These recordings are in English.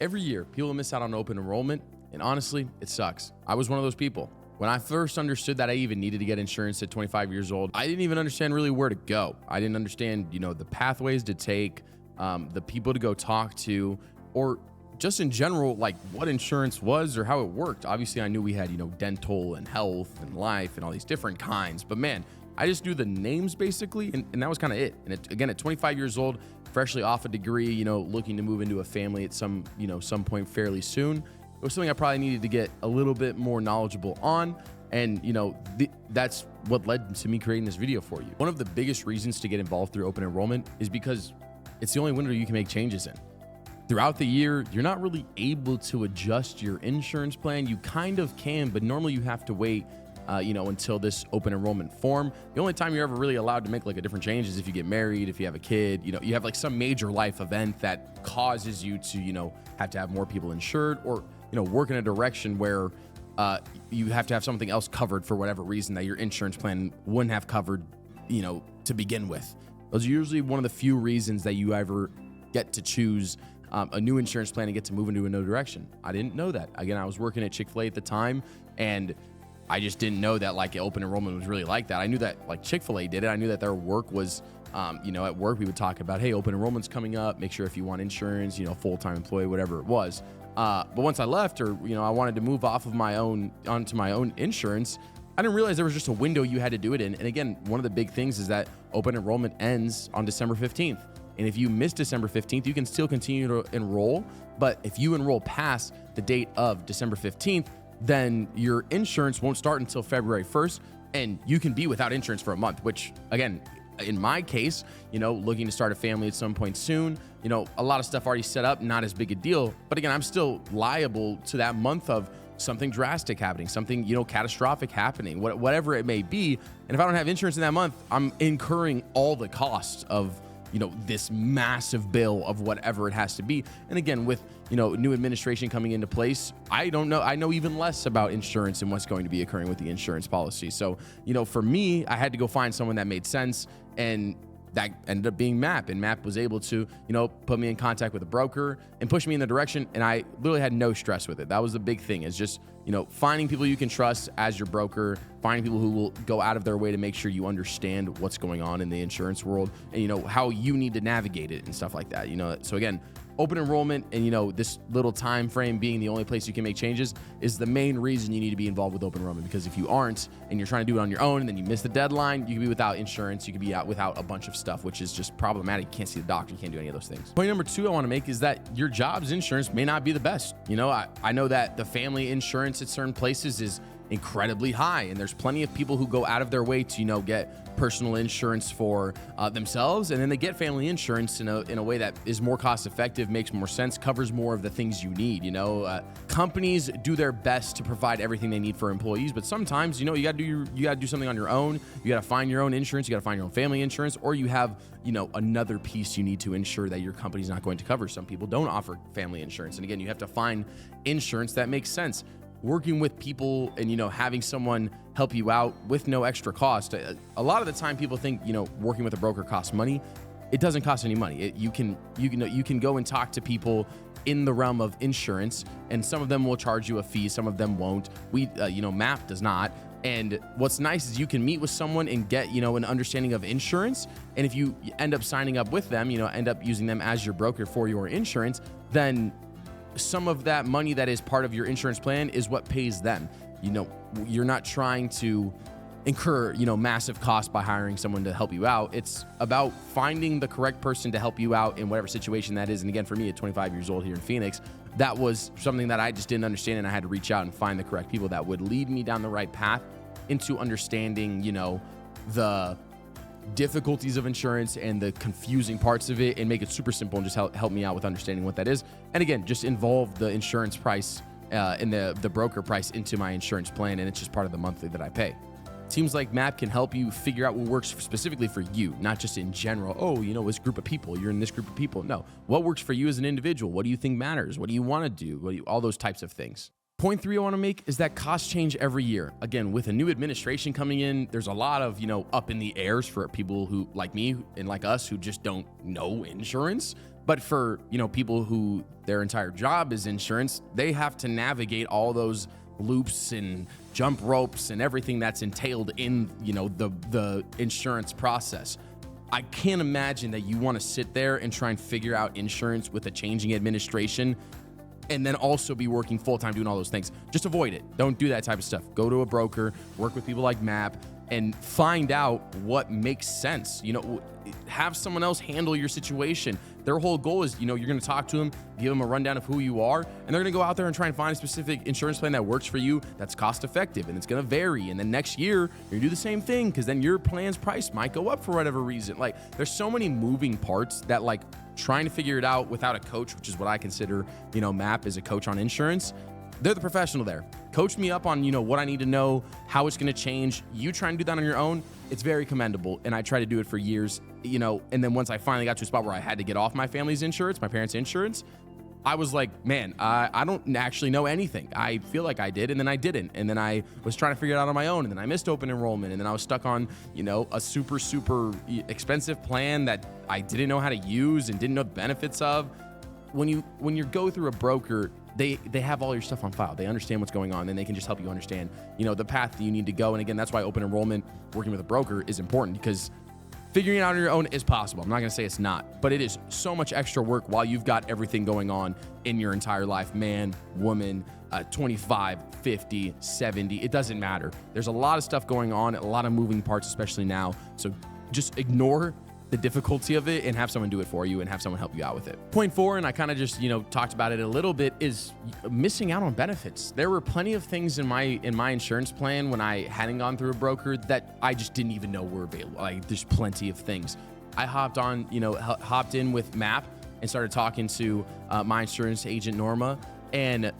Every year, people miss out on open enrollment, and honestly, it sucks. I was one of those people. When I first understood that I even needed to get insurance at 25 years old, I didn't even understand really where to go. I didn't understand, the pathways to take, the people to go talk to, or just in general, like what insurance was or how it worked. Obviously, I knew we had, dental and health and life and all these different kinds, but man, I just knew the names basically, and that was kind of it. And again, at 25 years old, freshly off a degree, looking to move into a family at some point fairly soon, it was something I probably needed to get a little bit more knowledgeable on. And, that's what led to me creating this video for you. One of the biggest reasons to get involved through open enrollment is because it's the only window you can make changes in. Throughout the year, you're not really able to adjust your insurance plan. You kind of can, but normally you have to wait until this open enrollment form. The only time you're ever really allowed to make like a different change is if you get married, if you have a kid, you have like some major life event that causes you to, have to have more people insured, or, work in a direction where you have to have something else covered for whatever reason that your insurance plan wouldn't have covered, to begin with. Those are usually one of the few reasons that you ever get to choose a new insurance plan and get to move into a new direction. I didn't know that. Again, I was working at Chick-fil-A at the time, and I just didn't know that like open enrollment was really like that. I knew that like Chick-fil-A did it. I knew that their work was, at work we would talk about, hey, open enrollment's coming up. Make sure if you want insurance, full-time employee, whatever it was. But once I left, or I wanted to move off of onto my own insurance, I didn't realize there was just a window you had to do it in. And again, one of the big things is that open enrollment ends on December 15th. And if you miss December 15th, you can still continue to enroll. But if you enroll past the date of December 15th, then your insurance won't start until February 1st, and you can be without insurance for a month, which again, in my case, looking to start a family at some point soon, a lot of stuff already set up, not as big a deal. But again, I'm still liable to that month of something drastic happening, something, catastrophic happening, whatever it may be. And if I don't have insurance in that month, I'm incurring all the costs of this massive bill of whatever it has to be. And again, with, new administration coming into place, I don't know. I know even less about insurance and what's going to be occurring with the insurance policy. So, for me, I had to go find someone that made sense, and that ended up being MAP. And MAP was able to, put me in contact with a broker and push me in the direction. And I literally had no stress with it. That was the big thing, is just, finding people you can trust as your broker, finding people who will go out of their way to make sure you understand what's going on in the insurance world, and, how you need to navigate it and stuff like that. So again, open enrollment and, this little time frame being the only place you can make changes is the main reason you need to be involved with open enrollment. Because if you aren't, and you're trying to do it on your own, and then you miss the deadline, you could be without insurance, you could be out without a bunch of stuff, which is just problematic. You can't see the doctor, you can't do any of those things. Point number 2 I want to make is that your job's insurance may not be the best. I know that the family insurance at certain places is incredibly high, and there's plenty of people who go out of their way to get personal insurance for themselves, and then they get family insurance in a way that is more cost effective, makes more sense, covers more of the things you need. Companies do their best to provide everything they need for employees, but sometimes you got to do something on your own. You got to find your own insurance, you got to find your own family insurance, or you have another piece you need to ensure that your company's not going to cover. Some people don't offer family insurance, and again, you have to find insurance that makes sense. Working with people and, having someone help you out with no extra cost. A lot of the time people think, working with a broker costs money. It doesn't cost any money. You can go and talk to people in the realm of insurance, and some of them will charge you a fee. Some of them won't. MAP does not. And what's nice is you can meet with someone and get, an understanding of insurance. And if you end up signing up with them, end up using them as your broker for your insurance, then some of that money that is part of your insurance plan is what pays them. You're not trying to incur, massive costs by hiring someone to help you out. It's about finding the correct person to help you out in whatever situation that is. And again, for me at 25 years old here in Phoenix, that was something that I just didn't understand, and I had to reach out and find the correct people that would lead me down the right path into understanding, the difficulties of insurance and the confusing parts of it, and make it super simple and just help me out with understanding what that is. And again, just involve the insurance price and the broker price into my insurance plan, and it's just part of the monthly that I pay. Seems like MAP can help you figure out what works specifically for you, not just in general. Oh, this group of people, you're in this group of people. No, what works for you as an individual? What do you think matters? What do you want to do? All those types of things. Point 3 I want to make is that costs change every year. Again, with a new administration coming in, there's a lot of, up in the airs for people who, like me and like us, who just don't know insurance. But for, people who their entire job is insurance, they have to navigate all those loops and jump ropes and everything that's entailed in, the insurance process. I can't imagine that you want to sit there and try and figure out insurance with a changing administration and then also be working full-time doing all those things. Just avoid it. Don't do that type of stuff. Go to a broker, work with people like MAP, and find out what makes sense. Have someone else handle your situation. Their whole goal is, you're going to talk to them, give them a rundown of who you are, and they're going to go out there and try and find a specific insurance plan that works for you, that's cost effective, and it's going to vary. And then next year, you're going to do the same thing because then your plan's price might go up for whatever reason. Like, there's so many moving parts that, like, trying to figure it out without a coach, which is what I consider, MAP as a coach on insurance. They're the professional there. Coach me up on, what I need to know, how it's going to change. You try and do that on your own. It's very commendable. And I tried to do it for years, and then once I finally got to a spot where I had to get off my family's insurance, my parents' insurance, I was like, man, I don't actually know anything. I feel like I did, and then I didn't. And then I was trying to figure it out on my own, and then I missed open enrollment, and then I was stuck on, a super, super expensive plan that I didn't know how to use and didn't know the benefits of. When you go through a broker, they have all your stuff on file. They understand what's going on, and they can just help you understand, the path that you need to go. And again, that's why open enrollment, working with a broker, is important, because figuring it out on your own is possible. I'm not going to say it's not, but it is so much extra work while you've got everything going on in your entire life. Man, woman, 25, 50, 70, it doesn't matter. There's a lot of stuff going on, a lot of moving parts, especially now. So just ignore the difficulty of it and have someone do it for you and have someone help you out with it. Point 4, and I kind of just, talked about it a little bit, is missing out on benefits. There were plenty of things in my insurance plan when I hadn't gone through a broker that I just didn't even know were available. Like, there's plenty of things. I hopped in with MAP and started talking to my insurance agent, Norma, and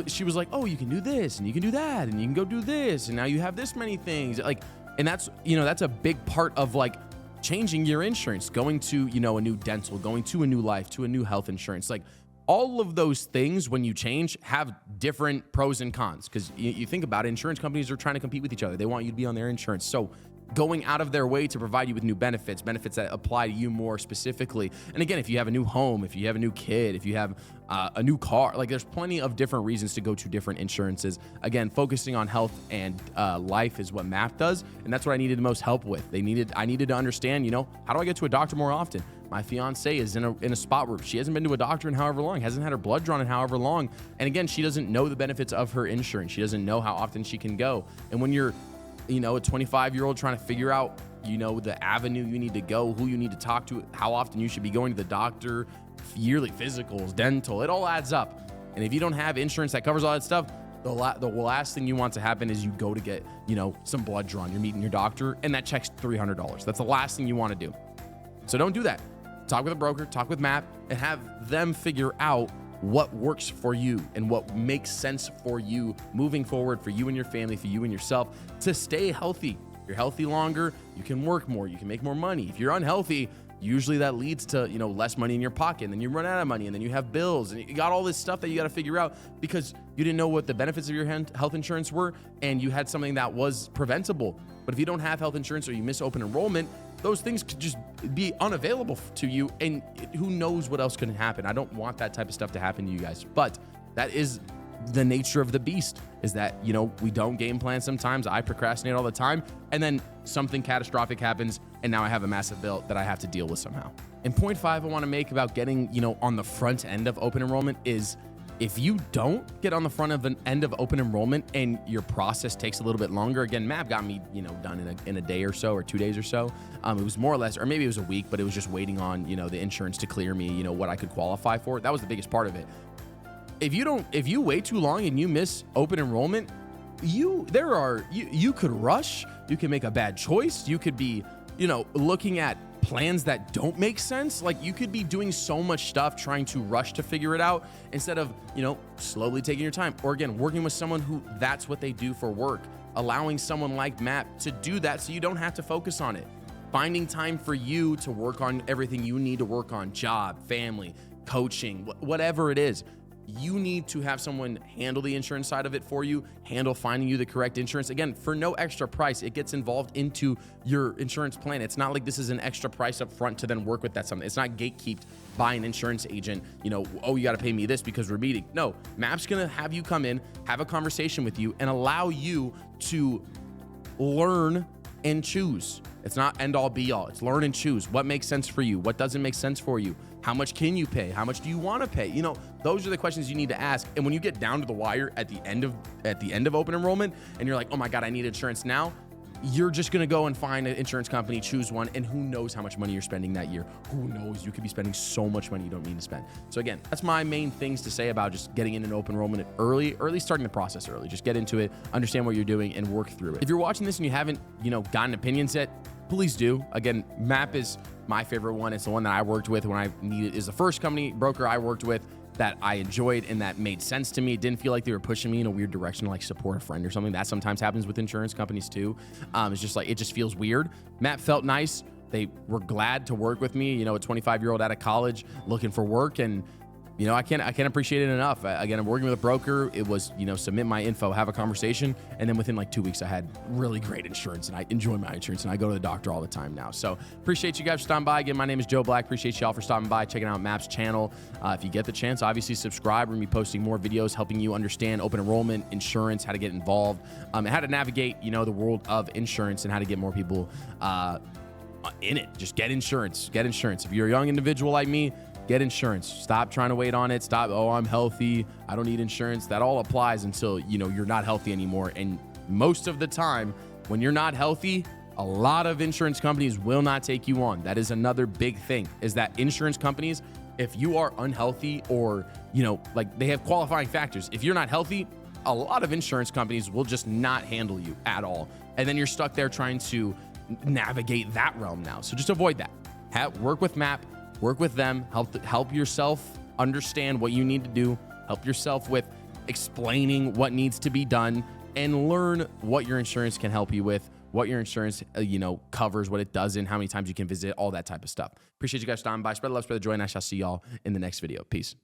she was like, oh, you can do this and you can do that and you can go do this and now you have this many things. And that's a big part of changing your insurance, going to, a new dental, going to a new life, to a new health insurance. Like, all of those things, when you change, have different pros and cons. Because you think about it, insurance companies are trying to compete with each other. They want you to be on their insurance. So going out of their way to provide you with new benefits that apply to you more specifically. And again, if you have a new home, if you have a new kid, if you have a new car, there's plenty of different reasons to go to different insurances. Again, focusing on health and life is what MAP does. And that's what I needed the most help with. I needed to understand, how do I get to a doctor more often? My fiance is in a spot where she hasn't been to a doctor in however long, hasn't had her blood drawn in however long. And again, she doesn't know the benefits of her insurance. She doesn't know how often she can go. And when you're a 25-year-old trying to figure out, the avenue you need to go, who you need to talk to, how often you should be going to the doctor, yearly physicals, dental, it all adds up. And if you don't have insurance that covers all that stuff, the last thing you want to happen is you go to get, some blood drawn. You're meeting your doctor and that check's $300. That's the last thing you want to do. So don't do that. Talk with a broker, talk with MAP, and have them figure out what works for you and what makes sense for you moving forward, for you and your family, for you and yourself, to stay healthy. If you're healthy longer, you can work more, you can make more money. If you're unhealthy, usually that leads to, less money in your pocket, and then you run out of money, and then you have bills, and you got all this stuff that you got to figure out because you didn't know what the benefits of your health insurance were, and you had something that was preventable. But if you don't have health insurance or you miss open enrollment, those things could just be unavailable to you, and who knows what else could happen. I don't want that type of stuff to happen to you guys, but that is the nature of the beast, is that, we don't game plan sometimes. I procrastinate all the time, and then something catastrophic happens, and now I have a massive bill that I have to deal with somehow. And point 5 I want to make about getting, on the front end of open enrollment is, if you don't get on the front of an end of open enrollment and your process takes a little bit longer, again, MAP got me, done in a day or so, or 2 days or so. It was more or less, or maybe it was a week, but it was just waiting on, the insurance to clear me, what I could qualify for. That was the biggest part of it. If you wait too long and you miss open enrollment, you could rush, you can make a bad choice, you could be, looking at plans that don't make sense. Like, you could be doing so much stuff trying to rush to figure it out instead of, slowly taking your time, or again, working with someone who that's what they do for work, allowing someone like MAP to do that so you don't have to focus on it. Finding time for you to work on everything you need to work on, job, family, coaching, whatever it is. you need to have someone handle the insurance side of it for you, handle finding you the correct insurance. Again, for no extra price, it gets involved into your insurance plan. It's not like this is an extra price up front to then work with that something. It's not gatekeeped by an insurance agent, you know, oh, you got to pay me this because we're meeting. No, MAP's going to have you come in, have a conversation with you, and allow you to learn and choose. It's not end all be all. It's learn and choose. What makes sense for you? What doesn't make sense for you? How much can you pay? How much do you want to pay? You know, those are the questions you need to ask. And when you get down to the wire at the end of open enrollment and you're like, oh my God, I need insurance now, you're just going to go and find an insurance company, choose one, and who knows how much money you're spending that year. Who knows? You could be spending so much money you don't need to spend. So again, that's my main things to say about just getting in an open enrollment early, or at least starting the process early. Just get into it, understand what you're doing, and work through it. If you're watching this and you haven't, you know, gotten opinions yet, please do. Again, MAP is my favorite one. It's the one that I worked with when I needed, is the first company broker I worked with that I enjoyed and that made sense to me. It didn't feel like they were pushing me in a weird direction to like support a friend or something. That sometimes happens with insurance companies too. It's just like, it just feels weird. MAP felt nice. They were glad to work with me, you know, a 25-year-old out of college looking for work. And you know, I can't appreciate it enough. Again, I'm working with a broker. It was, you know, submit my info, have a conversation. And then within like 2 weeks, I had really great insurance and I enjoy my insurance and I go to the doctor all the time now. So appreciate you guys for stopping by. Again, my name is Joe Black. Appreciate y'all for stopping by, checking out MAP's channel. If you get the chance, obviously subscribe. We're gonna be posting more videos helping you understand open enrollment, insurance, how to get involved, and how to navigate, you know, the world of insurance and how to get more people in it. Just get insurance. Get insurance. If you're a young individual like me, get insurance. Stop trying to wait on it. Stop, oh, I'm healthy, I don't need insurance. That all applies until, you know, you're not healthy anymore. And most of the time, when you're not healthy, a lot of insurance companies will not take you on. That is another big thing, is that insurance companies, if you are unhealthy or, you know, like they have qualifying factors. If you're not healthy, a lot of insurance companies will just not handle you at all. And then you're stuck there trying to navigate that realm now. So just avoid that. Work with MAP. Work with them, help yourself understand what you need to do, help yourself with explaining what needs to be done, and learn what your insurance can help you with, what your insurance, you know, covers, what it doesn't, how many times you can visit, all that type of stuff. Appreciate you guys stopping by. Spread the love, spread the joy, and I shall see y'all in the next video. Peace.